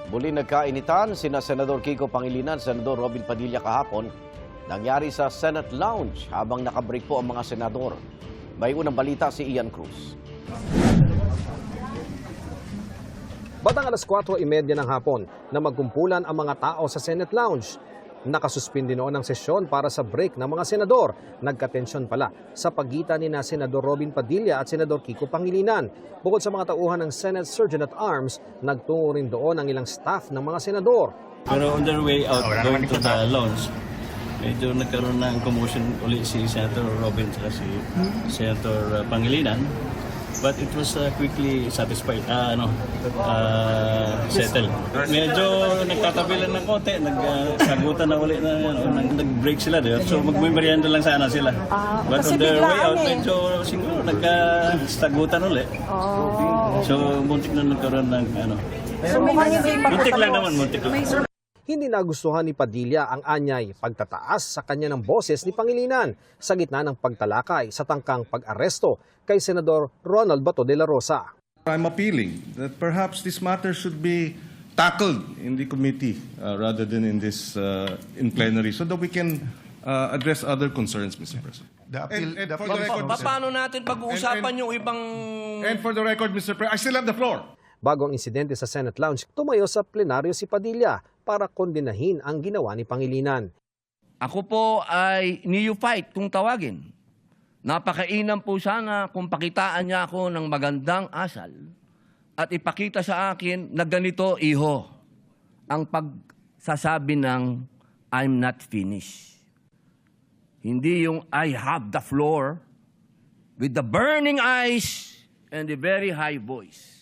Muli nagkainitan sina Senador Kiko Pangilinan, Senador Robin Padilla kahapon. Nangyari sa Senate Lounge habang nakabreak po ang mga senador. May unang balita si Ian Cruz. Batang alas 4:30 ng hapon na magkumpulan ang mga tao sa Senate Lounge. Nakasuspindi noon ang sesyon para sa break ng mga senador. Nagkatensyon pala sa pagitan ni Senador Robin Padilla at Senador Kiko Pangilinan. Bukod sa mga tauhan ng Senate Sergeant at Arms, nagtungo rin doon ang ilang staff ng mga senador. Pero on their way out, going to the lounge, medyo nagkaroon ng commotion ulit si Senator Robin at si Senator Pangilinan. But it was quickly satisfied, settled. Medyo nagtatabilan ng konti, nagsagutan na ulit nag-break sila doon. So magmimerienda lang sana sila. But on their way out, medyo siguro nagsagutan ulit. So muntik na nagkaroon ng muntik lang naman, muntik lang. Hindi nagustuhan ni Padilla ang anyay pagtataas sa kanya ng boses ni Pangilinan sa gitna ng pagtalakay sa tangkang pag-aresto kay Senador Ronald Bato de la Rosa. I'm appealing that perhaps this matter should be tackled in the committee rather than in this in plenary so that we can address other concerns, Mr. President. Paano natin pag-uusapan yung ibang... And for the record, Mr. President, I still have the floor. Bago ang insidente sa Senate Lounge, tumayo sa plenaryo si Padilla para kondenahin ang ginawa ni Pangilinan. Ako po ay neophyte kung tawagin. Napakainam po sana kung pakitaan niya ako ng magandang asal at ipakita sa akin na ganito, iho, ang pagsasabi ng I'm not finished. Hindi yung I have the floor with the burning eyes and the very high voice.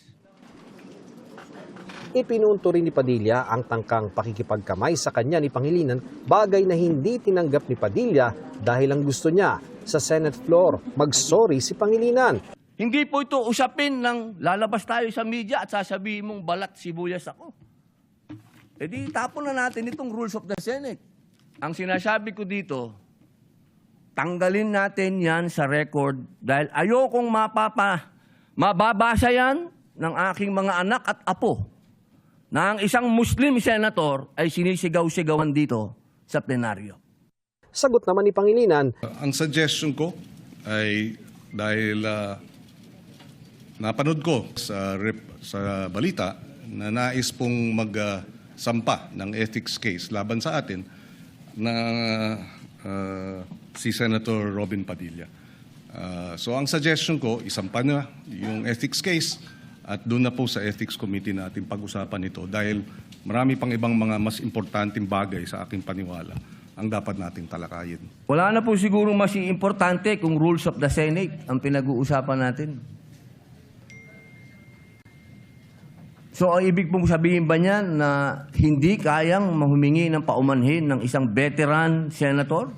Ipinunto rin ni Padilla ang tangkang pakikipagkamay sa kanya ni Pangilinan, bagay na hindi tinanggap ni Padilla dahil ang gusto niya sa Senate floor mag-sorry si Pangilinan. Hindi po ito usapin ng lalabas tayo sa media at sasabihin mong balat sibuyas ako. E di tapon na natin itong rules of the Senate. Ang sinasabi ko dito, tanggalin natin yan sa record dahil ayokong mababasa yan ng aking mga anak at apo na ang isang Muslim senator ay sinisigaw-sigawan dito sa plenaryo. Sagot naman ni Pangilinan, Ang suggestion ko ay dahil napanood ko sa balita na nais pong magsampa ng ethics case laban sa atin na si Senator Robin Padilla. So ang suggestion ko, isampa na yung ethics case at doon na po sa Ethics Committee natin pag-usapan ito dahil marami pang ibang mga mas importanteng bagay sa aking paniwala ang dapat nating talakayin. Wala na po siguro mas importante kung rules of the Senate ang pinag-uusapan natin. So, ang ibig pong sabihin ba niyan na hindi kayang mahumingi ng paumanhin ng isang veteran senator?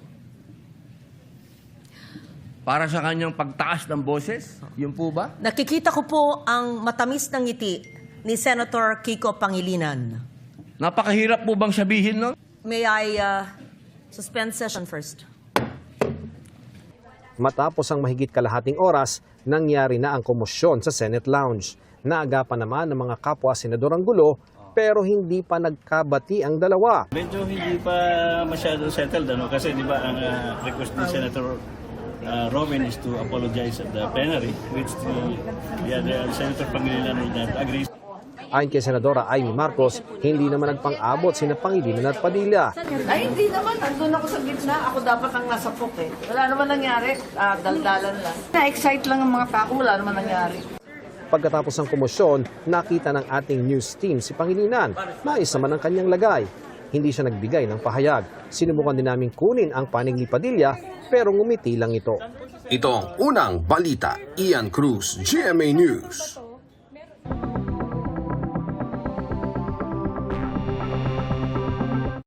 Para sa kanyang pagtaas ng boses? Yun po ba? Nakikita ko po ang matamis ng ngiti ni Senator Kiko Pangilinan. Napakahirap po bang sabihin nun? May I suspend session first? matapos ang mahigit kalahating oras, nangyari na ang komosyon sa Senate Lounge. Naagapan naman ng mga kapwa senador ang gulo, pero hindi pa nagkabati ang dalawa. Medyo hindi pa masyado settled, kasi di ba ang request ni Senator Robin is to apologize at the plenary, which the other Senator Pangilinan would not agree. Ayon kay Senadora Amy Marcos, hindi naman nagpang-abot sina Pangilinan at Padilla. Ay, hindi naman. Nandun ako sa gitna. Ako dapat ang nasa pok eh. Wala naman nangyari. Daldalan lang. Na-excite lang ang mga tao. Wala naman nangyari. Pagkatapos ng komosyon, nakita ng ating news team si Pangilinan. Mais naman ang kanyang lagay. Hindi siya nagbigay ng pahayag. Sinubukan din namin kunin ang panig ni Padilla, pero ngumiti lang ito. Ito ang unang balita. Ian Cruz, GMA News.